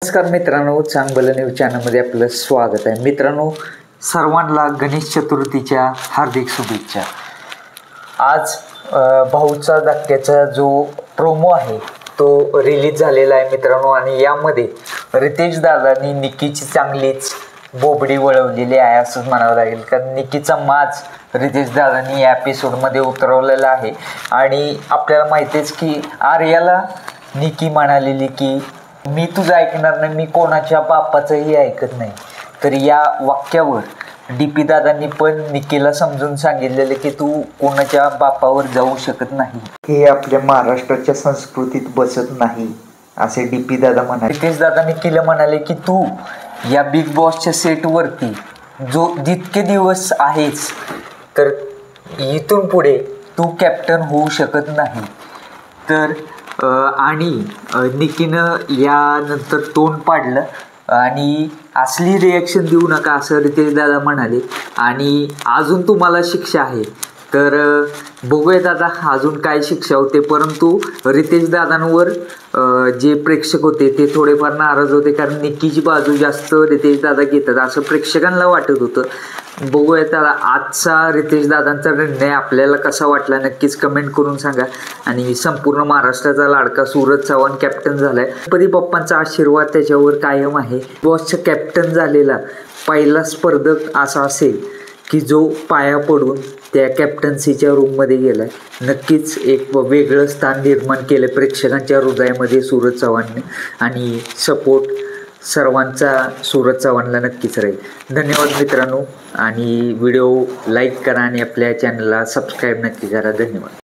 नमस्कार मित्रांनो, चांगलं न्यूज चॅनलमध्ये आपलं स्वागत आहे. मित्रांनो, सर्वांना गणेश चतुर्थीच्या हार्दिक शुभेच्छा. आज भाऊचा धक्क्याचा जो प्रोमो आहे तो रिलीज झालेला आहे मित्रांनो, आणि यामध्ये रितेश दादांनी निकीची चांगलीच बोबडी वळवलेली आहे असंच म्हणावं लागेल. कारण निकीचा माज रितेश दादांनी या एपिसोडमध्ये उतरवलेला आहे. आणि आपल्याला माहितीच की आर्याला निकी म्हणालेली की मी तुझं ऐकणार नाही, मी कोणाच्या बापाचंही ऐकत नाही. तर या वाक्यावर DP दादांनी पण निकीला समजून सांगितलेलं की तू कोणाच्या बापावर जाऊ शकत नाही, हे आपल्या महाराष्ट्राच्या संस्कृतीत बसत नाही असे DP दादा म्हणाले. रितेश दादा निकीला म्हणाले की तू या बिग बॉसच्या सेटवरती जितके दिवस आहेस तर इथून पुढे तू कॅप्टन होऊ शकत नाही. तर आणि निकीनं यानंतर तोंड पाडलं आणि असली रिॲक्शन देऊ नका असं रितेश दादा म्हणाले. आणि अजून तुम्हाला शिक्षा आहे. तर बघूयात आता अजून काय शिक्षा होते. परंतु रितेश दादांवर जे प्रेक्षक होते ते थोडेफार नाराज होते, कारण निकीची बाजू जास्त रितेश दादा घेतात असं प्रेक्षकांना वाटत होतं. बघूयात आता आजचा रितेश दादांचा निर्णय आपल्याला कसा वाटला नक्कीच कमेंट करून सांगा. आणि संपूर्ण महाराष्ट्राचा लाडका सूरज चव्हाण कॅप्टन झाला आहे. गणपती बाप्पांचा आशीर्वाद त्याच्यावर कायम आहे. बॉसचा कॅप्टन झालेला पहिला स्पर्धक असा असेल की जो पाया पडून त्या कॅप्टन्सीच्या रूममध्ये गेला आहे. नक्कीच एक वेगळं स्थान निर्माण केलं प्रेक्षकांच्या हृदयामध्ये सूरज चव्हाणने. आणि सपोर्ट सर्वांचा सूरज चव्हाणला नक्कीच राहील. धन्यवाद मित्रांनो. आणि व्हिडिओ लाईक करा आणि आपल्या चॅनलला सबस्क्राईब नक्की करा. धन्यवाद.